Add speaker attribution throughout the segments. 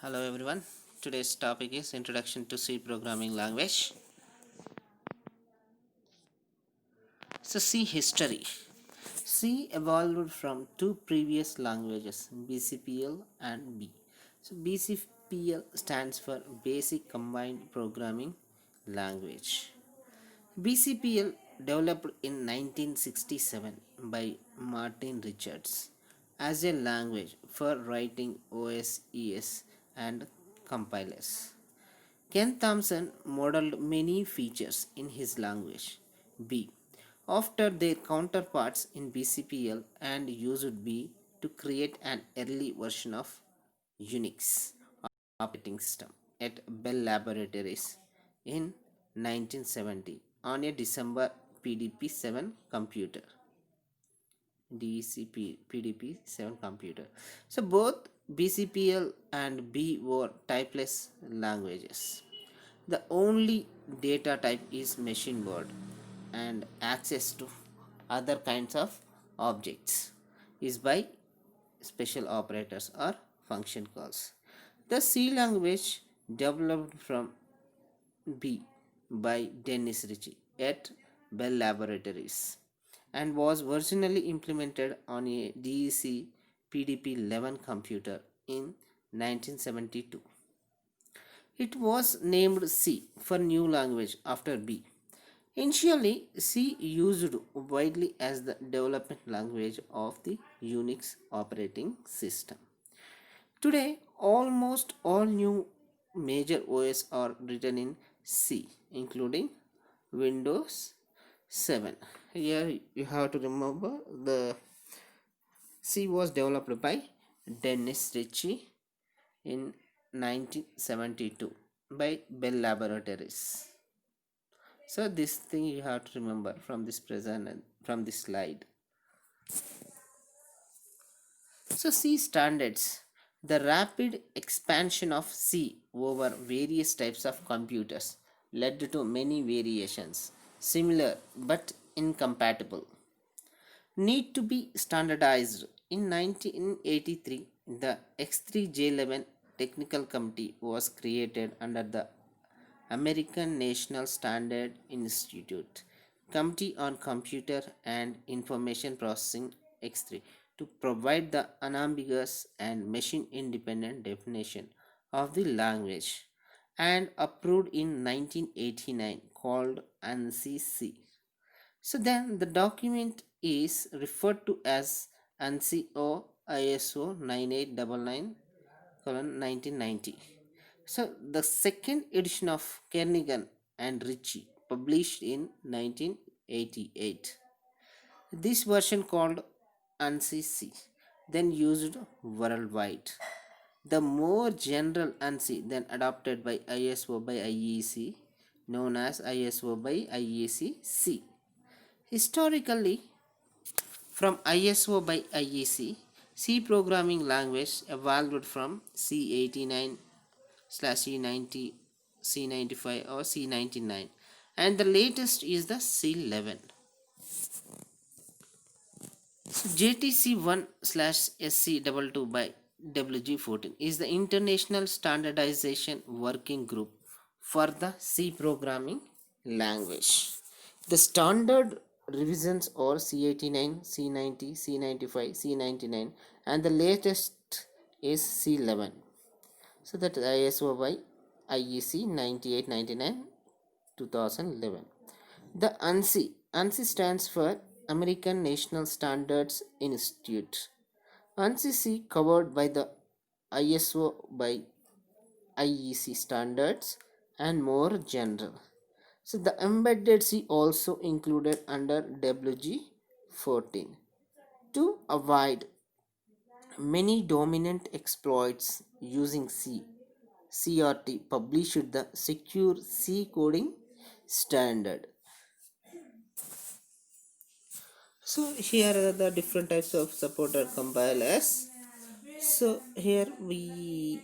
Speaker 1: Hello everyone. Today's topic is Introduction to C Programming Language. So C history. C evolved from two previous languages, BCPL and B. So BCPL stands for Basic Combined Programming Language. BCPL developed in 1967 by Martin Richards as a language for writing OSES and compilers. Ken Thompson modeled many features in his language, B, after their counterparts in BCPL and used B to create an early version of Unix operating system at Bell Laboratories in 1970 on a December PDP-7 computer. DCP PDP-7 computer. So both BCPL and B were typeless languages. The only data type is machine word, and access to other kinds of objects is by special operators or function calls. The C language developed from B by Dennis Ritchie at Bell Laboratories and was originally implemented on a DEC PDP-11 computer in 1972. It was named C for new language after B. Initially, C used widely as the development language of the Unix operating system. Today, almost all new major OS are written in C, including Windows 7. Here you have to remember the C was developed by Dennis Ritchie in 1972 by Bell Laboratories. So this thing you have to remember from this present and from this slide. So C standards. The rapid expansion of C over various types of computers led to many variations, similar but incompatible. Need to be standardized. In 1983, the X3J11 Technical Committee was created under the American National Standard Institute Committee on Computer and Information Processing X3 to provide the unambiguous and machine independent definition of the language and approved in 1989 called ANSI C. So then the document is referred to as ANSI or ISO 9899 1990. So the second edition of Kernighan and Ritchie published in 1988. This version called ANSI C then used worldwide. The more general ANSI then adopted by ISO by IEC known as ISO by IEC C. Historically, from ISO by IEC, C programming language evolved from C89/C90, C95 or C99, and the latest is the C11. JTC1/SC22 by WG14 is the International Standardization Working Group for the C programming language. The standard revisions are C89, C90, C95, C99, and the latest is C11. So that is ISO by IEC 9899 2011. The ANSI stands for American National Standards Institute. ANSI C covered by the ISO by IEC standards and more general. So the embedded C also included under WG14 to avoid many dominant exploits using C. CRT published the Secure C coding standard. So here are the different types of supported compilers. So here we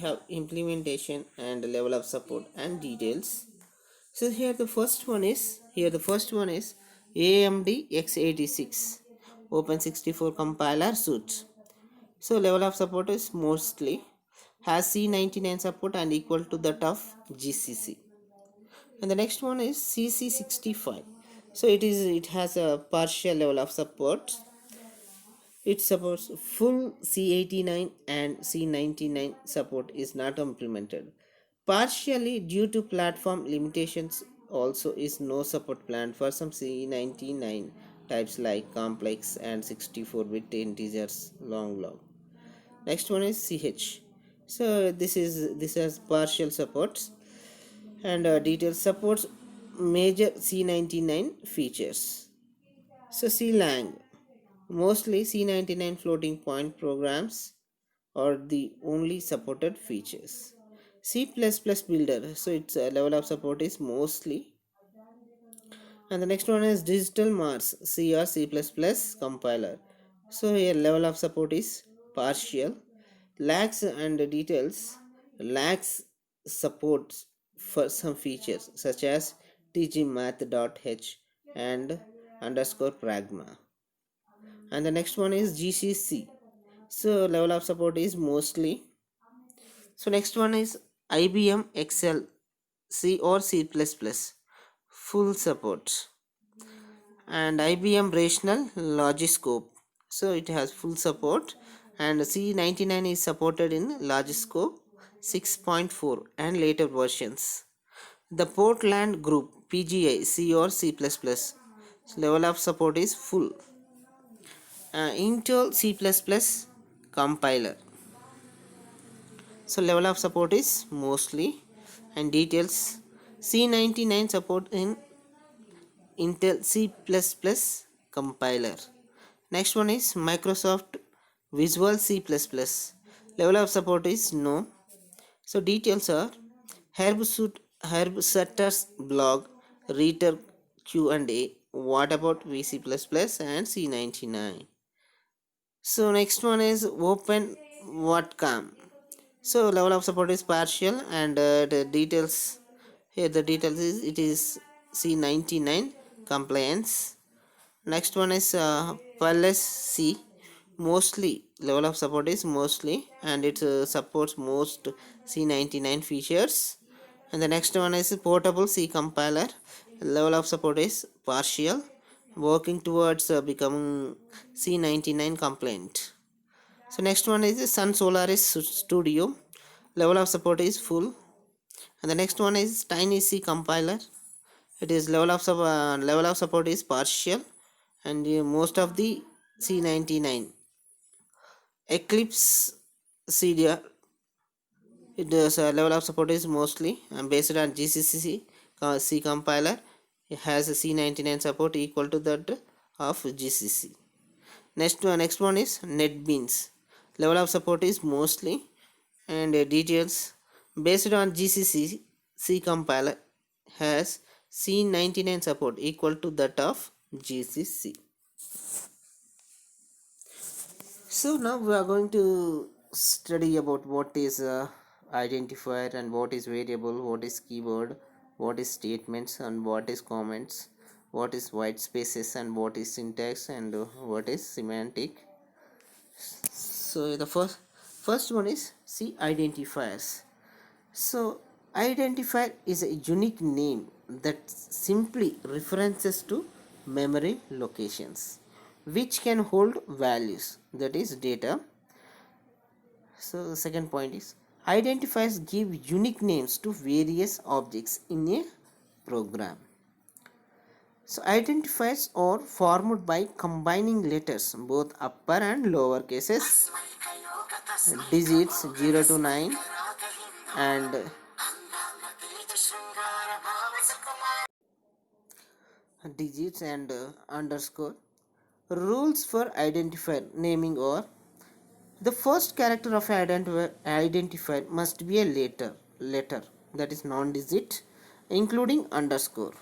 Speaker 1: have implementation and level of support and details. So here the first one is AMD x86 Open64 compiler suite. So level of support is mostly has C99 support and equal to that of GCC. And the next one is CC65. So it has a partial level of support. It supports full C89 and C99 support is not implemented. Partially due to platform limitations, also is no support plan for some C99 types like complex and 64-bit integers long. Next one is CH. So this has partial supports and details supports major C99 features. So CLang, mostly C99 floating point programs are the only supported features. C++ builder, so its level of support is mostly. And the next one is digital Mars C or C++ compiler. So here level of support is partial. Lacks and details lacks support for some features such as tgmath.h and underscore pragma. And the next one is GCC. So level of support is mostly. So next one is IBM Excel C or C++, full support. And IBM Rational Logiscope, so it has full support. And C99 is supported in Logiscope 6.4 and later versions. The Portland Group PGI C or C++, level of support is full. Intel C++ compiler, so level of support is mostly. And details C99 support in Intel C++ compiler. Next one is Microsoft Visual C++, level of support is no. So details are Herb Sutter's blog, Reader Q&A, what about VC++ and C99. So next one is Open Whatcom. So level of support is partial. And the details here, the details is it is C99 compliance. Next one is Palace C, mostly level of support is mostly, and it supports most C99 features. And the next one is Portable C compiler, level of support is partial, working towards becoming C99 compliant. So next one is Sun Solaris Studio, level of support is full. And the next one is Tiny C compiler, it is level of support is partial. And most of the C99. Eclipse CDR, it is level of support is mostly based on GCC C compiler. It has a C99 support equal to that of GCC. Next one is NetBeans, level of support is mostly. And details based on GCC C compiler has C99 support equal to that of GCC. So now we are going to study about what is identifier and what is variable, what is keyword, what is statements and what is comments, what is white spaces and what is syntax, and what is semantic. So the first one is see identifiers. So identifier is a unique name that simply references to memory locations which can hold values, that is data. So the second point is identifiers give unique names to various objects in a program. So identifiers are formed by combining letters, both upper and lower cases, digits 0 to 9, and digits and underscore. Rules for identifier naming are: the first character of identifier must be a letter, that is non-digit, including underscore.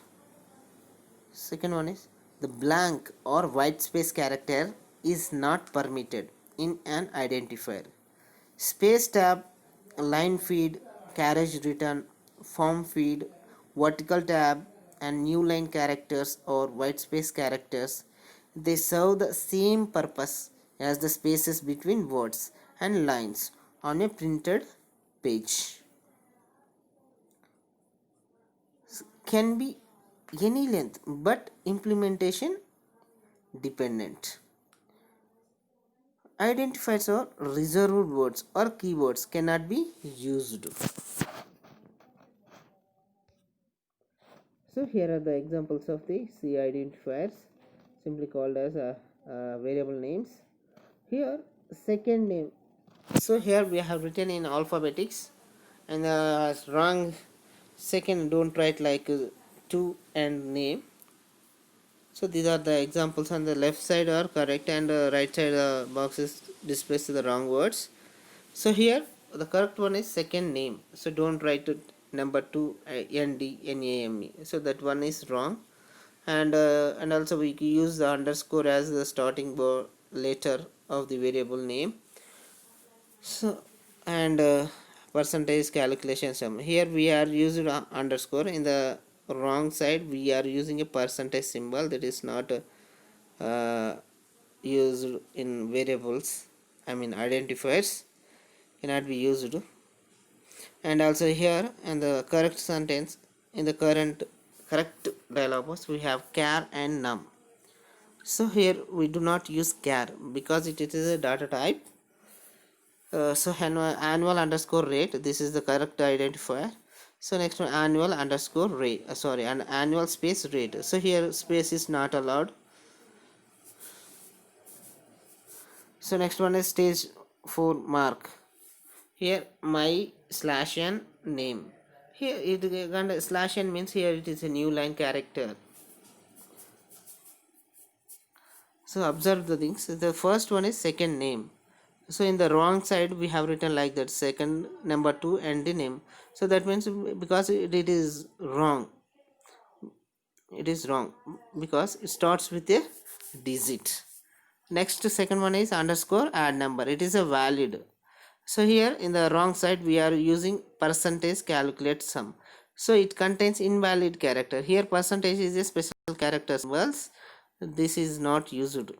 Speaker 1: Second one is the blank or white space character is not permitted in an identifier. Space tab, line feed, carriage return, form feed, vertical tab, and new line characters or white space characters, they serve the same purpose as the spaces between words and lines on a printed page can be any length but implementation dependent. Identifiers or reserved words or keywords cannot be used. So here are the examples of the C identifiers, simply called as variable names. Here second name. So here we have written in alphabetics, and wrong second don't write like to and name. So these are the examples. On the left side are correct, and right side boxes displays the wrong words. So here the correct one is second name, so don't write it number 2 NDNAME, so that one is wrong. And also we use the underscore as the starting letter of the variable name. So and percentage calculation sum, here we are using underscore. In the wrong side we are using a percentage symbol that is not used in variables, I mean identifiers cannot be used. And also here in the correct sentence, in the correct dialog box, we have char and num. So here we do not use char because it is a data type. So annual underscore rate, this is the correct identifier. So next one, annual underscore rate, sorry, and annual space rate. So here space is not allowed. So next one is stage 4 mark. Here my slash n name. Here it slash n means here it is a new line character. So observe the things. The first one is second name. So in the wrong side we have written like that, second number 2 and the name. So that means because it is wrong. It is wrong because it starts with a digit. Next second one is underscore add number. It is a valid. So here in the wrong side we are using percentage calculate sum. So it contains invalid character. Here percentage is a special character symbols. This is not used.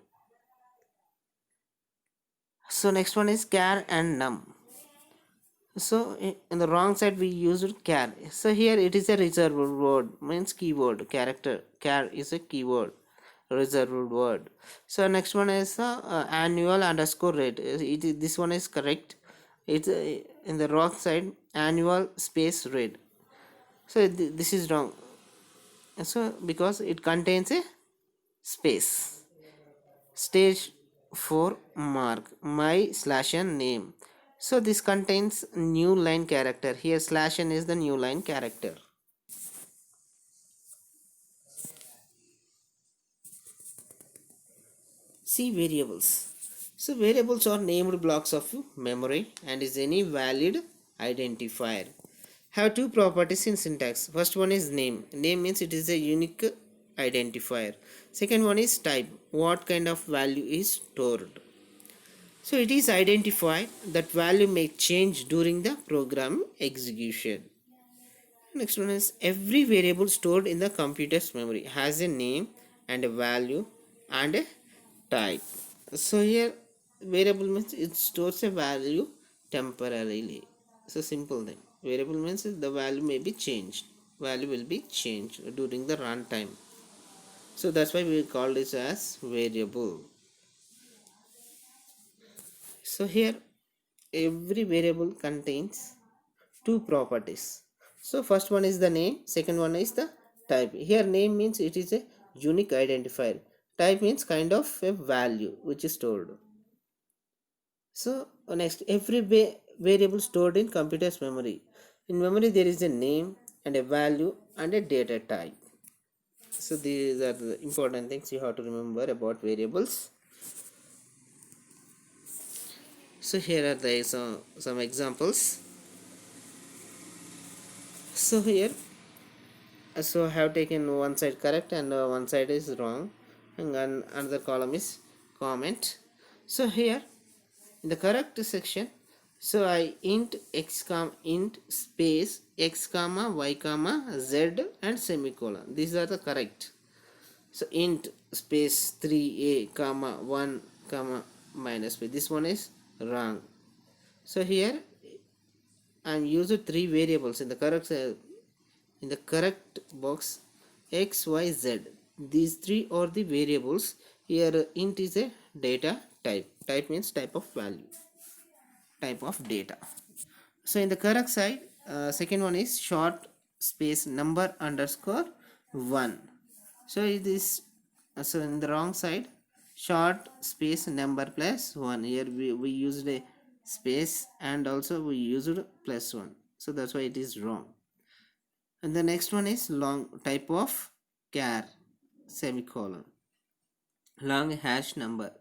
Speaker 1: So next one is char and num. So in the wrong side we used char. So here it is a reserved word, means keyword character. Char is a keyword, reserved word. So next one is annual underscore rate. This one is correct. It's in the wrong side, annual space rate. So this is wrong. So because it contains a space. Stage 4 mark my slash n name. So this contains new line character. Here slash n is the new line character. See variables. So variables are named blocks of memory and is any valid identifier. Have two properties in syntax. First one is name. Name means it is a unique identifier. Second one is type. What kind of value is stored. So it is identified that value may change during the program execution. Next one is every variable stored in the computer's memory has a name and a value and a type. So here variable means it stores a value temporarily. So simple thing. Variable means the value may be changed. Value will be changed during the runtime. So that's why we call this as variable. So here every variable contains two properties. So first one is the name, second one is the type. Here name means it is a unique identifier. Type means kind of a value which is stored. So next, every variable stored in computer's memory. In memory there is a name and a value and a data type. So these are the important things you have to remember about variables. So here are the some examples. So here, so I have taken one side correct and one side is wrong, and another column is comment. So here in the correct section, so I int int space x comma y comma z and semicolon. These are the correct. So int space 3a comma 1 comma minus b. This one is wrong. So here and use three variables in the correct box: x, y, z. These three are the variables. Here int is a data type. Type means type of value, type of data. So in the correct side, second one is short space number underscore 1. So it is so in the wrong side, short space number plus 1. Here we used a space and also we used plus 1. So that's why it is wrong. And the next one is long type of char semicolon, long hash number.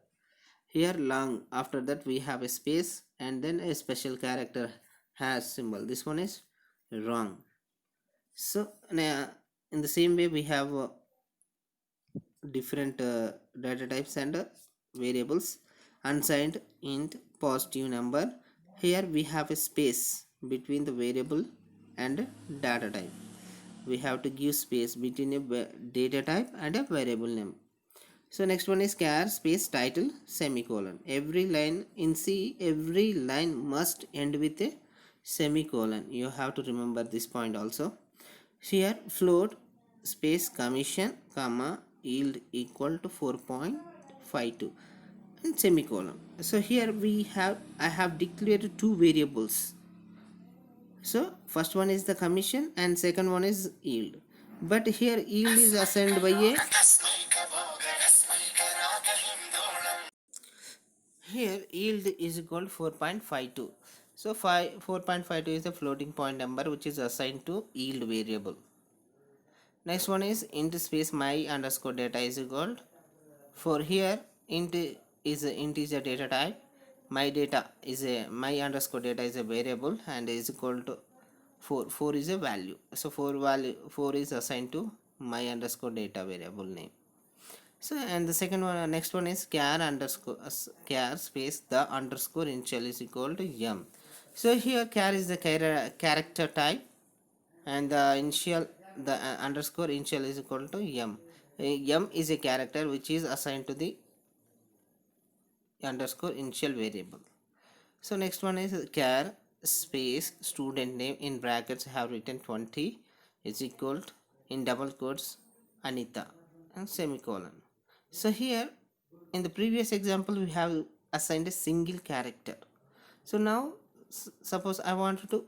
Speaker 1: Here long, after that we have a space and then a special character hash symbol. This one is wrong. So in the same way we have different data types and variables. Unsigned int positive number. Here we have a space between the variable and data type. We have to give space between a data type and a variable name. So next one is char space title semicolon. Every line in C, every line must end with a semicolon. You have to remember this point also. Here float space commission comma yield equal to 4.52 and semicolon. So here I have declared two variables. So first one is the commission and second one is yield. But here yield is assigned by a here yield is equal to 4.52. So 4.52 is the floating point number which is assigned to yield variable. Next one is int space my underscore data is equal. For here int is an integer data type. My data is a my underscore data is a variable and is equal to 4. 4 is a value. So 4 is assigned to my underscore data variable name. So and the second one, next one is char underscore char space the underscore initial is equal to m. So here char is the character type and the initial the underscore initial is equal to m. M is a character which is assigned to the underscore initial variable. So next one is char space student name in brackets have written 20 is equal to in double quotes Anita and semicolon. So here in the previous example we have assigned a single character. So now suppose I wanted to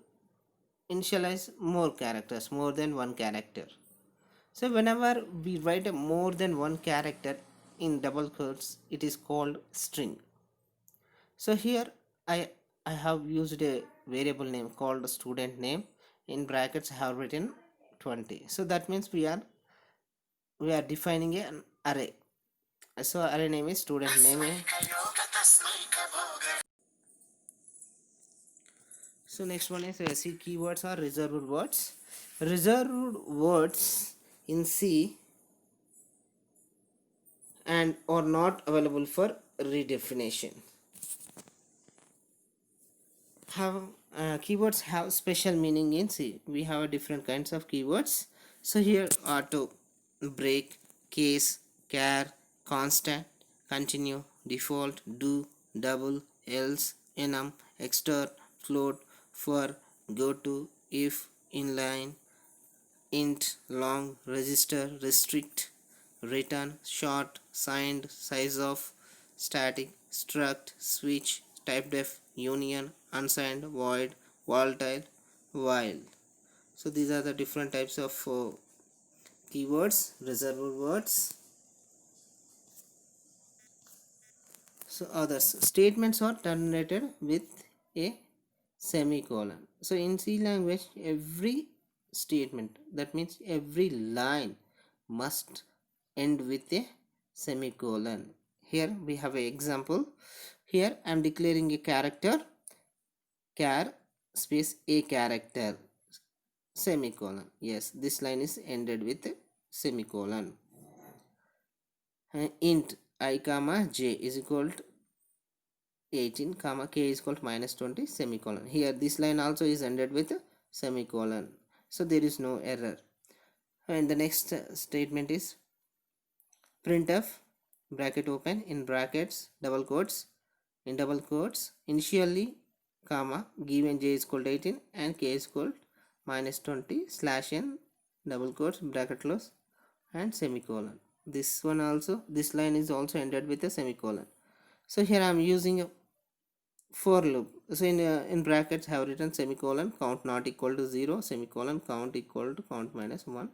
Speaker 1: initialize more characters, more than one character. So whenever we write a more than one character in double quotes, it is called string. So here I have used a variable name called student name. In brackets I have written 20. So that means we are defining an array. So array name is student name. So next one is C keywords are reserved words. Reserved words in C and are not available for redefinition. Have keywords have special meaning in C. We have different kinds of keywords. So here auto, break, case, char, constant, continue, default, do, double, else, enum, extern, float, for, go to, if, inline, int, long, register, restrict, return, short, signed, size of, static, struct, switch, typedef, union, unsigned, void, volatile, while. So these are the different types of keywords, reserved words. So others statements are terminated with a semicolon. So in C language every statement, that means every line, must end with a semicolon. Here we have an example. Here I am declaring a character char space a character semicolon. Yes, this line is ended with a semicolon. Int I comma j is equal to 18 comma k is equal to minus 20 semicolon. Here this line also is ended with a semicolon, so there is no error. And the next statement is printf bracket open in brackets double quotes in double quotes initially comma, given j is equal to 18 and k is equal minus 20 slash n double quotes bracket close and semicolon. This one also, this line is also ended with a semicolon. So here I am using a for loop. So in brackets I have written semicolon count not equal to 0 semicolon count equal to count minus 1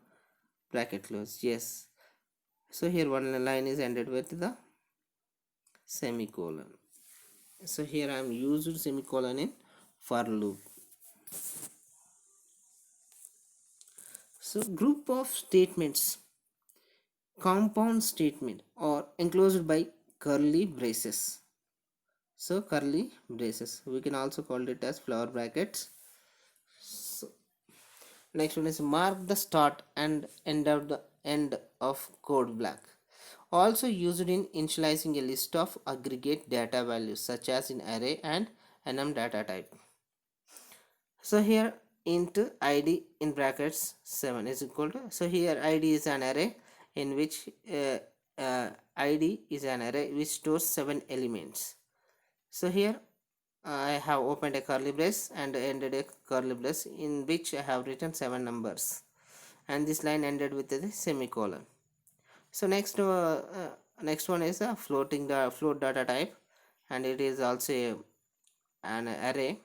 Speaker 1: bracket close. Yes, so here one line is ended with the semicolon. So here I am used semicolon in for loop. So group of statements, compound statement, or enclosed by curly braces. So curly braces, we can also call it as flower brackets. So next one is mark the start and end of code block. Also used in initializing a list of aggregate data values such as in array and enum data type. So here int id in brackets 7 is equal to, so here id is an array in which id is an array which stores 7 elements. So here I have opened a curly brace and ended a curly brace in which I have written 7 numbers, and this line ended with a semicolon. So next one is a float data type, and it is also an array.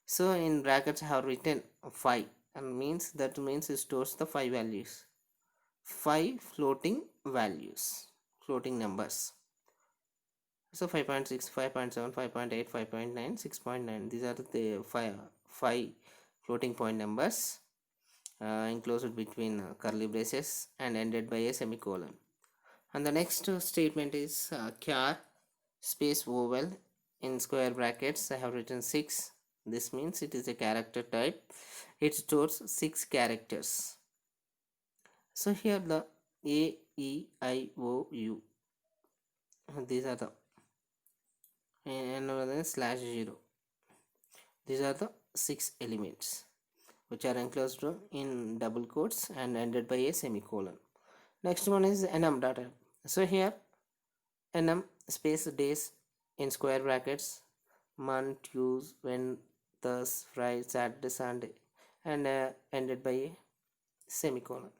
Speaker 1: So in brackets I have written 5, and that means it stores the 5 values, 5 floating values, floating numbers. So 5.6, 5.7, 5.8, 5.9, 6.9, these are the five floating point numbers enclosed between curly braces and ended by a semicolon. And the next statement is char space vowel in square brackets I have written 6. This means it is a character type, it stores 6 characters. So here the a, e, I, o, u, these are the, and another slash 0, these are the 6 elements which are enclosed in double quotes and ended by a semicolon. Next one is enum data. So here enum space days in square brackets, month, use, when, thus, Friday, Saturday, Sunday, and ended by a semicolon.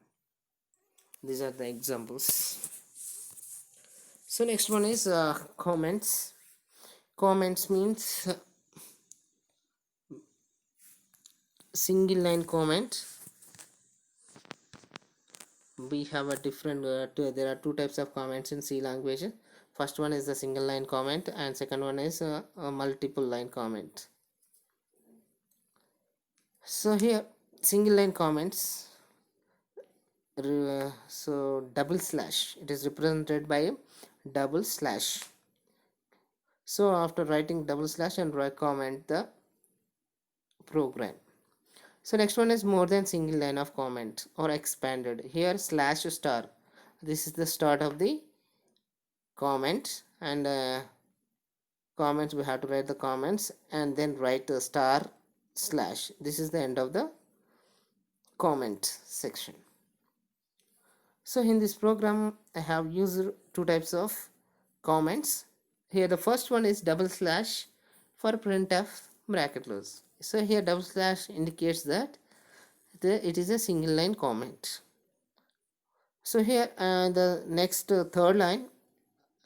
Speaker 1: These are the examples. So next one is comments. Comments means single line comment. We have a different there are two types of comments in C language. First one is the single line comment, and second one is a multiple line comment. So here single line comments, so double slash, it is represented by a double slash. So after writing double slash and comment the program. So next one is more than single line of comment or expanded. Here slash star, this is the start of the comment, and comments, we have to write the comments and then write the star slash, this is the end of the comment section. So in this program I have used two types of comments. Here the first one is double slash for printf bracket close. So here double slash indicates that it is a single line comment. So here the next third line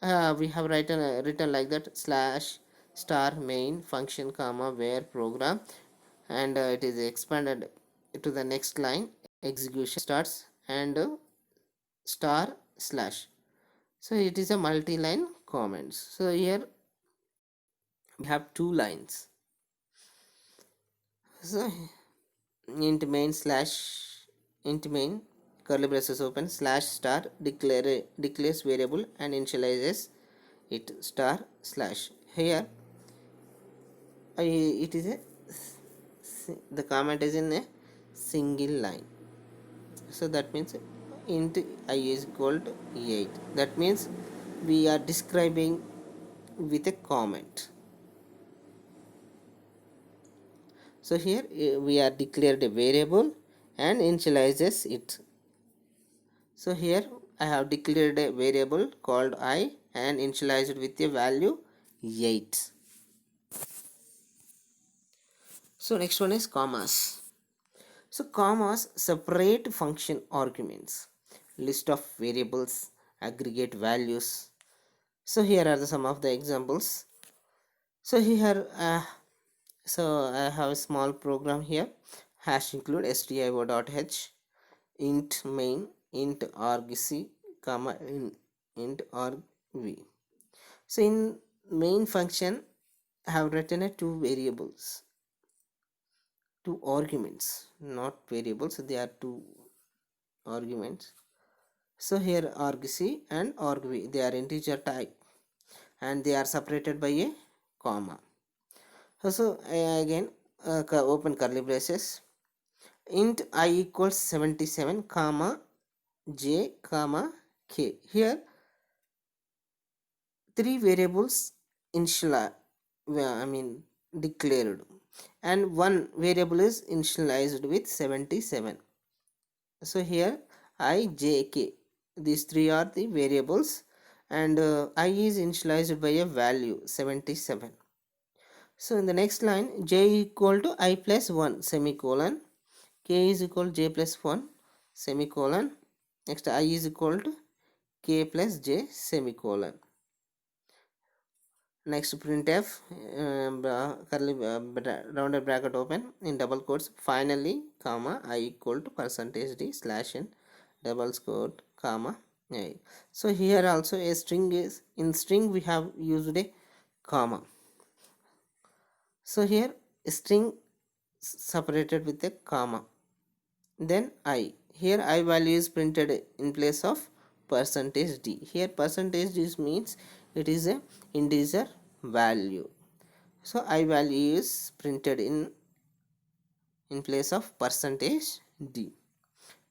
Speaker 1: we have written like that, slash star main function comma where program, and it is expanded to the next line, execution starts, and star slash. So it is a multi-line comments. So here we have two lines. So int main slash int main curly braces open slash star declares variable and initializes it star slash. Here it is a the comment is in a single line, so that means int I is equal to 8. That means we are describing with a comment. So here we are declared a variable and initializes it. So here I have declared a variable called I and initialized with a value 8. So next one is commas. So commas separate function arguments, list of variables, aggregate values. So here are some of the examples. So here so I have a small program here. Hash include stio.h, int main, int argc, comma int argv. So in main function I have written a two variables, two arguments, not variables, they are two arguments. So here argc and argv, they are integer type and they are separated by a comma. So again open curly braces, int I equals 77 comma j comma k. Here three variables initial I mean declared, and one variable is initialized with 77. So here I j k, these three are the variables, and I is initialized by a value 77. So in the next line, j equal to I plus 1 semicolon, k is equal to j plus 1 semicolon, next I is equal to k plus j semicolon. Next printf curly rounded bracket open in double quotes, finally comma I equal to percentage d slash n double quote comma a. So here also a string is, in string we have used a comma. So here string separated with a comma, then I, here I value is printed in place of percentage d. Here percentage d means it is a integer value, so I value is printed in place of percentage d.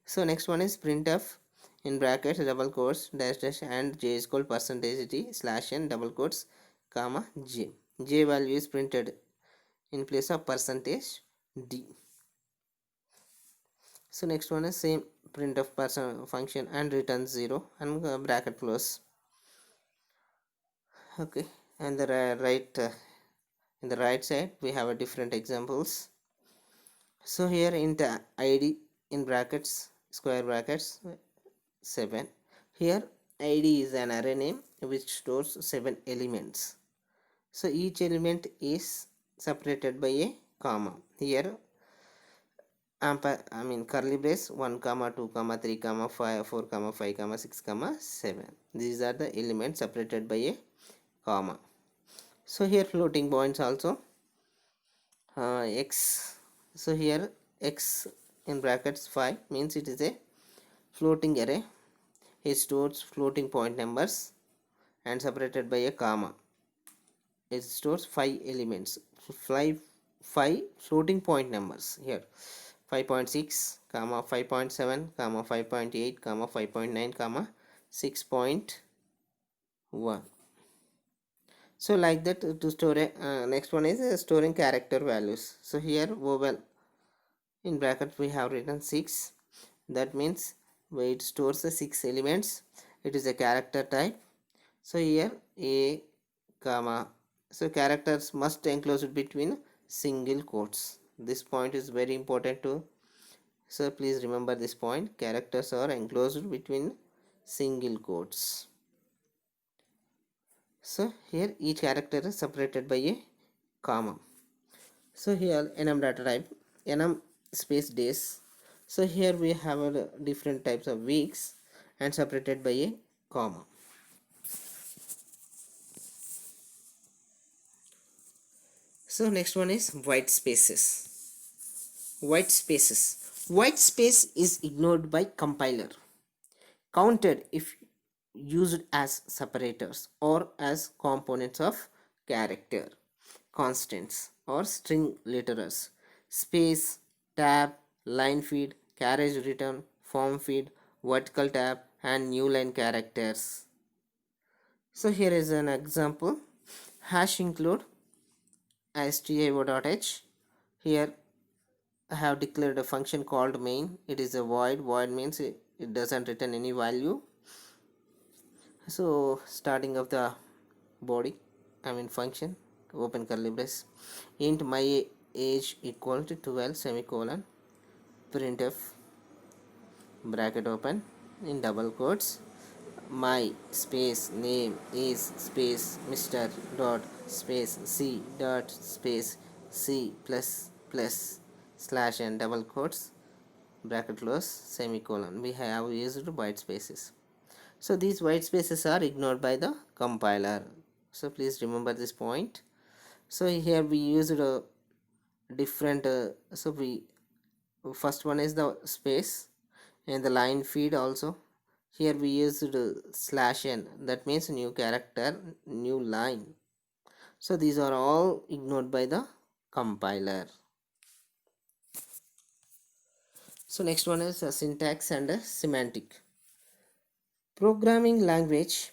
Speaker 1: So next one is printf in brackets double quotes dash dash and j is equal percentage d slash n double quotes comma j. J value is printed in place of percentage d. So next one is same printf person function and return 0 and bracket close. Okay, and the right in the right side we have a different examples. So here int id in brackets square brackets 7. Here id is an array name which stores 7 elements. So each element is separated by a comma. Here I mean curly brace 1 comma 2 comma 3 comma 5 4 comma 5 comma 6 comma 7. These are the elements separated by a comma. So here floating points also x. So here x in brackets 5 means it is a floating array. It stores floating point numbers and separated by a comma. It stores 5 elements, 5 floating point numbers. Here 5.6 comma 5.7 comma 5.8 comma 5.9 comma 6.1. So like that to store next one is storing character values. So here vowel in bracket we have written 6, that means it stores the 6 elements. It is a character type. So here a comma, so characters must enclose it between single quotes. This point is very important to, so please remember this point, characters are enclosed between single quotes. So here each character is separated by a comma. So here enum data type enum space days. So here we have different types of weeks and separated by a comma. So next one is white spaces. White spaces. White space is ignored by compiler, counted if used as separators or as components of character, constants or string letterers. Space, tab, line feed, carriage return, form feed, vertical tab and new line characters. So here is an example. Hash include stio.h. Here I have declared a function called main. It is a void. Void means it doesn't return any value. So starting of the body, I mean function, open curly brace, int my age equal to 12 semicolon, printf bracket open in double quotes, my space name is space Mr. dot space C dot space C plus slash and double quotes bracket close semicolon. We have used white spaces. So these white spaces are ignored by the compiler. So please remember this point. So here we used a different so we first one is the space and the line feed also. Here we used slash n, that means new character, new line. So these are all ignored by the compiler. So next one is a syntax and a semantic. Programming language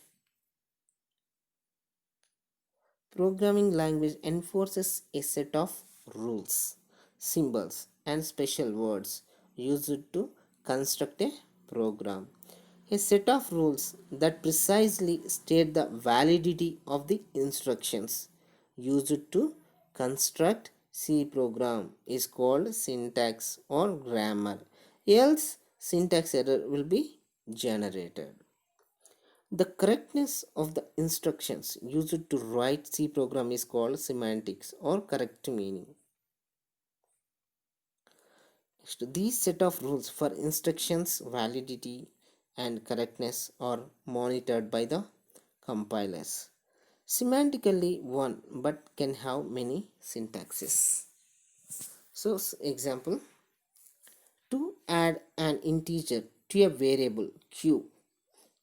Speaker 1: enforces a set of rules, symbols, and special words used to construct a program. A set of rules that precisely state the validity of the instructions used to construct C program is called syntax or grammar. Else, syntax error will be generated. The correctness of the instructions used to write C program is called semantics or correct meaning. These set of rules for instructions validity and correctness are monitored by the compilers. Semantically one but can have many syntaxes. So example, to add an integer to a variable q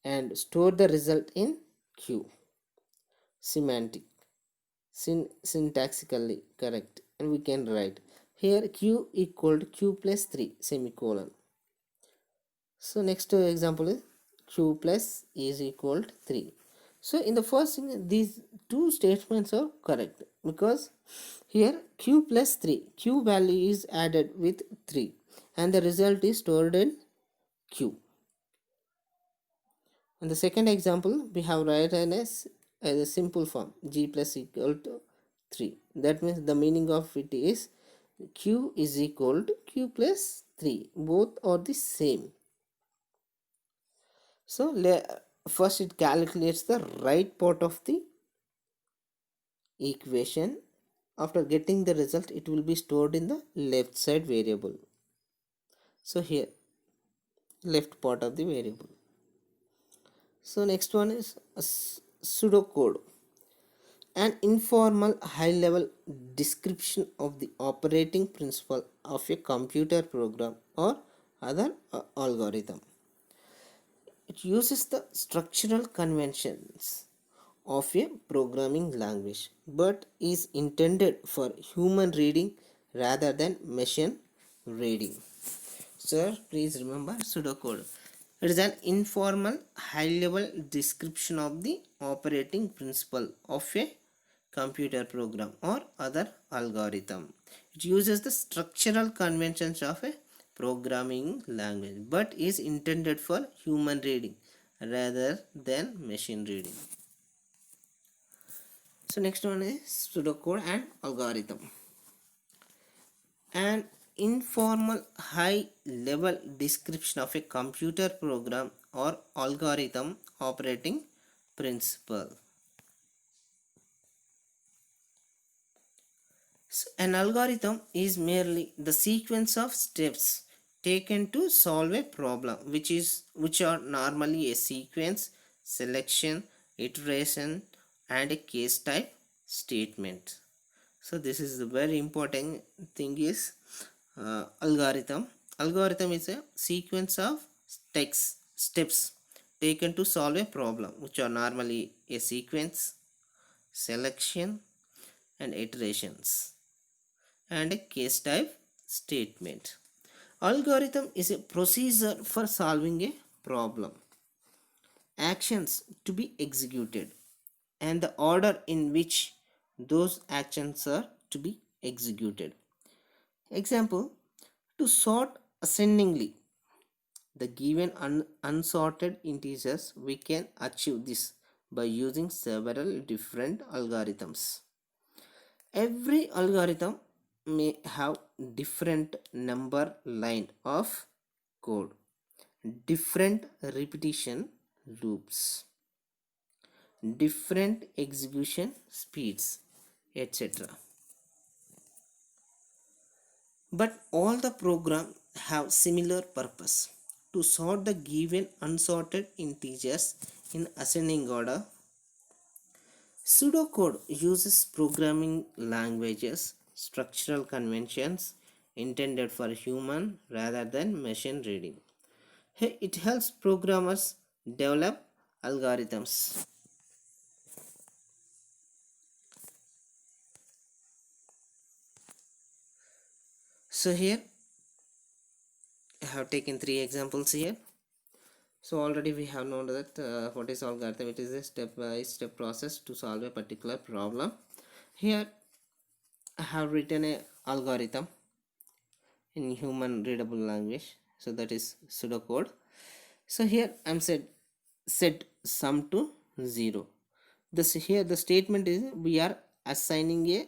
Speaker 1: and store the result in q. Semantic, syntaxically correct, and we can write here q equal to q plus 3 semicolon. So next example is q plus is equal to 3. So in the first thing, these two statements are correct because here q plus 3, q value is added with 3 and the result is stored in q. In the second example, we have written as a simple form g plus equal to 3. That means the meaning of it is q is equal to q plus 3. Both are the same. So first it calculates the right part of the equation. After getting the result, it will be stored in the left side variable. So here left part of the variable. So next one is a pseudocode, an informal high level description of the operating principle of a computer program or other algorithm. It uses the structural conventions of a programming language but is intended for human reading rather than machine reading. Sir, please remember pseudocode. It is an informal high level description of the operating principle of a computer program or other algorithm. It uses the structural conventions of a programming language but is intended for human reading rather than machine reading. So next one is pseudocode and algorithm. An informal high level description of a computer program or algorithm operating principle. So an algorithm is merely the sequence of steps taken to solve a problem which are normally a sequence, selection, iteration and a case type statement. So this is the very important thing is algorithm is a sequence of steps taken to solve a problem which are normally a sequence, selection and iterations and a case type statement. Algorithm is a procedure for solving a problem, actions to be executed and the order in which those actions are to be executed. Example, to sort ascendingly the given unsorted integers, we can achieve this by using several different algorithms. Every algorithm may have different number line of code, different repetition loops, different execution speeds, etc. But all the program have similar purpose: to sort the given unsorted integers in ascending order. Pseudocode uses programming languages, structural conventions intended for human rather than machine reading. It helps programmers develop algorithms. So here I have taken three examples here. So already we have known that what is algorithm. It is a step-by-step process to solve a particular problem. Here I have written a algorithm in human readable language, so that is pseudocode. So here I'm set sum to 0. This here the statement is we are assigning a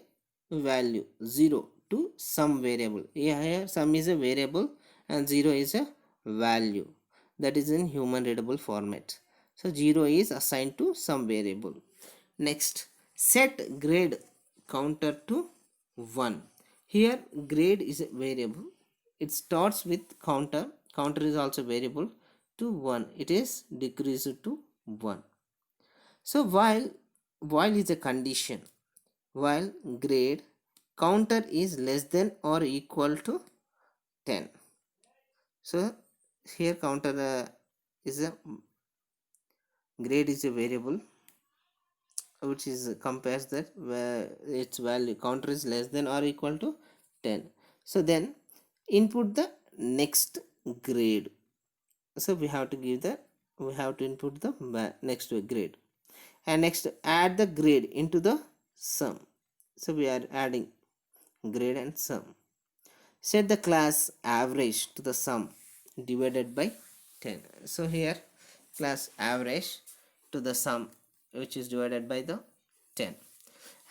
Speaker 1: value 0 to some variable. Here sum is a variable and 0 is a value, that is in human readable format. So 0 is assigned to some variable. Next, set grade counter to 1. Here grade is a variable. It starts with counter. Counter is also variable to 1. It is decreased to 1. So while is a condition, while grade counter is less than or equal to 10. So here counter is a grade is a variable which is compares that where its value counter is less than or equal to 10. So then input the next grade. So we have to give the we have to input the next grade, and next add the grade into the sum. So we are adding grade and sum. Set the class average to the sum divided by 10. So here class average to the sum which is divided by the 10,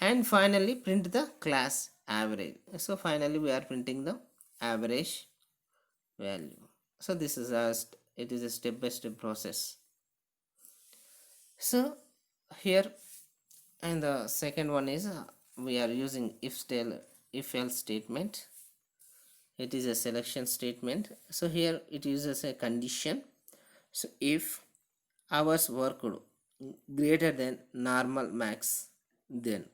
Speaker 1: and finally print the class average. So finally we are printing the average value. So this is it is a step-by-step process. So here, and the second one is we are using if else statement. It is a selection statement. So here it uses a condition. So if hours worked greater than normal max, then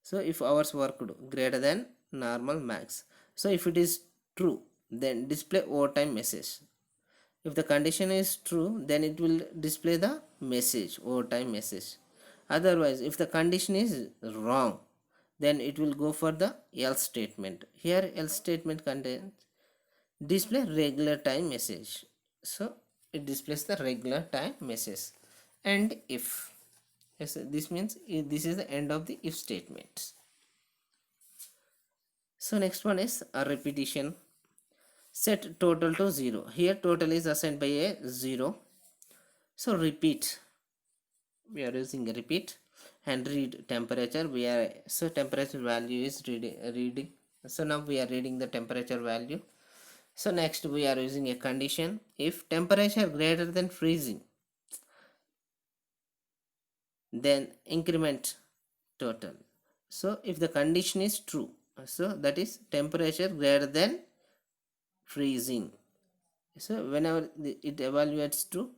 Speaker 1: so if hours worked greater than normal max, so if it is true, then display overtime message. If the condition is true, then it will display the message, overtime message. Otherwise, if the condition is wrong, then it will go for the else statement. Here else statement contains display regular time message. So it displays the regular time message. And if, yes, this means this is the end of the if statement. So next one is a repetition. Set total to 0. Here total is assigned by a 0. So repeat, we are using a repeat, and read temperature. We are so temperature value is reading. So now we are reading the temperature value. So next we are using a condition. If temperature greater than freezing, then increment total. So if the condition is true, so that is temperature greater than freezing. So whenever it evaluates to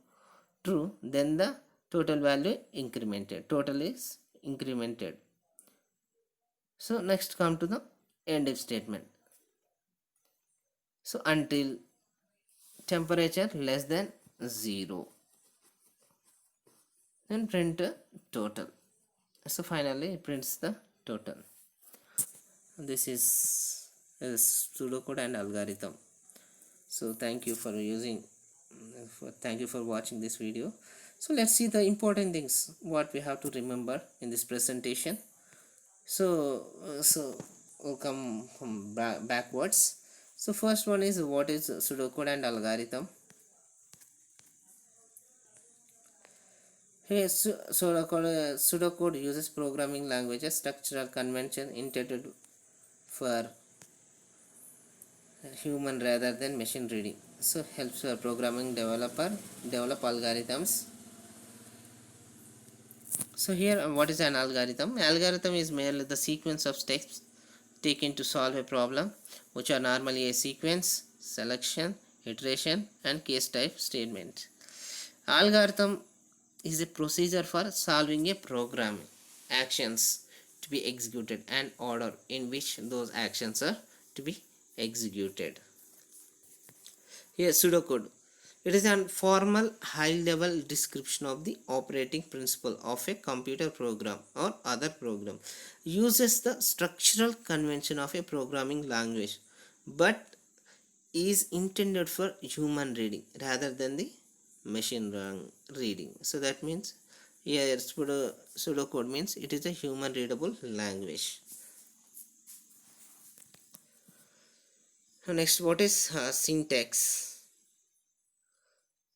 Speaker 1: true, then the total value incremented. Total is incremented. So next come to the end if statement. So until temperature less than 0, then print total. So finally it prints the total. This is pseudocode and algorithm. So thank you for thank you for watching this video. So let's see the important things what we have to remember in this presentation. So we'll come from backwards. So first one is what is pseudocode and algorithm. Here pseudocode uses programming languages structural convention intended for human rather than machine reading. So helps for programming developer develop algorithms. So here what is an algorithm? Algorithm is merely the sequence of steps taken to solve a problem, which are normally a sequence, selection, iteration, and case type statement. Algorithm is a procedure for solving a program actions to be executed and order in which those actions are to be executed. Here pseudocode. It is a formal high-level description of the operating principle of a computer program or other program. Uses the structural convention of a programming language, but is intended for human reading rather than the machine reading. So that means here pseudocode means it is a human readable language. Next, what is syntax?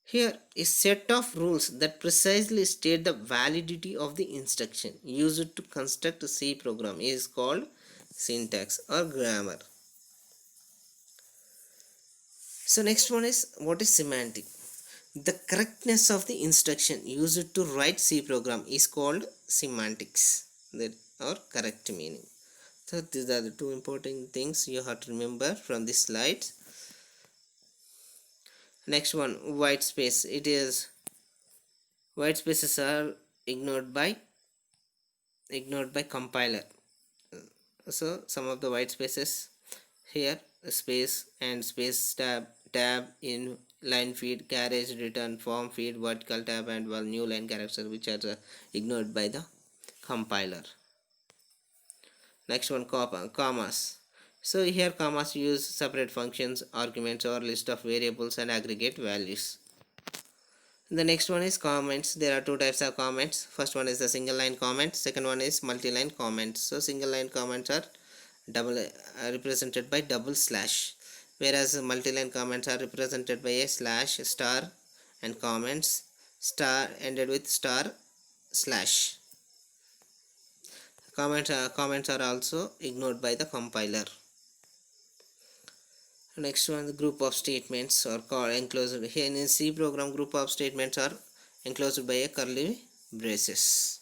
Speaker 1: Here is set of rules that precisely state the validity of the instruction used to construct a C program is called syntax or grammar. So next one is what is semantic? The correctness of the instruction used to write C program is called semantics, that or correct meaning. So these are the two important things you have to remember from this slide. Next one, white space. It is white spaces are ignored by compiler. So some of the white spaces here, space and space tab in line feed, carriage return, form feed, vertical tab, and new line characters which are ignored by the compiler. Next one, commas. So here commas use separate functions, arguments, or list of variables and aggregate values. The next one is comments. There are two types of comments. First one is the single line comment. Second one is multi-line comments. So single line comments are represented by double slash, whereas multi-line comments are represented by a slash, star, and comments star ended with star slash. Comments are also ignored by the compiler. Next one, the group of statements are called enclosed. Here in C program, group of statements are enclosed by a curly braces.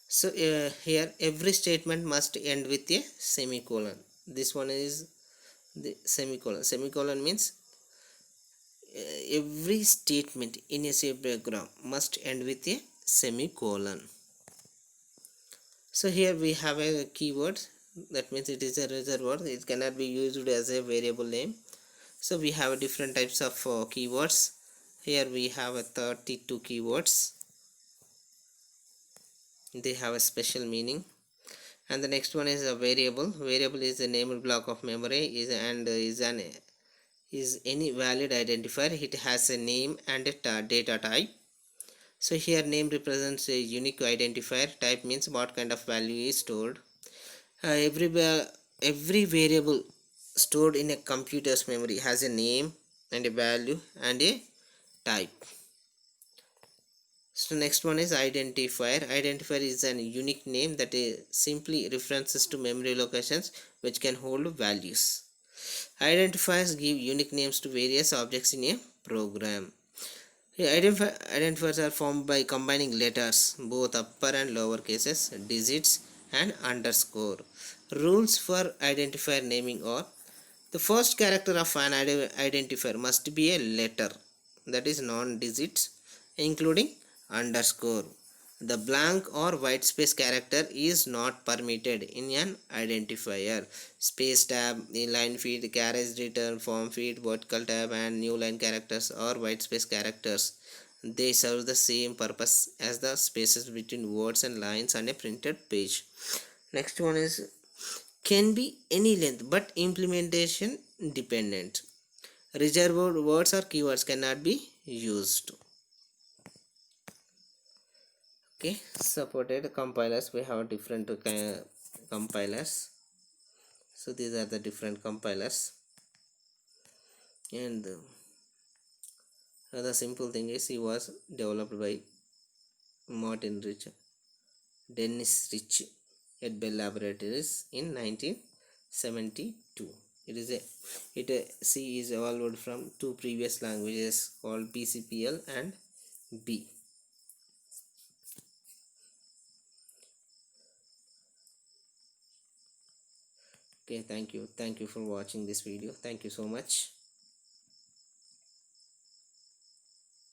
Speaker 1: So here every statement must end with a semicolon. This one is the semicolon. Semicolon means every statement in a C program must end with a semicolon. So here we have a keyword, that means it is a reserved word, it cannot be used as a variable name. So we have different types of keywords. Here we have 32 keywords. They have a special meaning. And the next one is a variable. Variable is a named block of memory is any valid identifier. It has a name and a data type. So here name represents a unique identifier. Type means what kind of value is stored. Every variable stored in a computer's memory has a name and a value and a type. So next one is identifier. Identifier is an unique name that is simply references to memory locations which can hold values. Identifiers give unique names to various objects in a program. Identifiers are formed by combining letters, both upper and lower cases, digits, and underscore. Rules for identifier naming are: the first character of an identifier must be a letter, that is non-digits, including underscore. The blank or white space character is not permitted in an identifier. Space tab, line feed, carriage return, form feed, vertical tab, and new line characters or white space characters. They serve the same purpose as the spaces between words and lines on a printed page. Next one is can be any length but implementation dependent. Reserved words or keywords cannot be used. Okay, supported compilers. We have different compilers. So these are the different compilers, and the simple thing is he was developed by Martin Rich, Dennis Rich, at Bell Laboratories in 1972. It is a C is evolved from two previous languages called PCPL and B. Okay, thank you for watching this video. Thank you so much.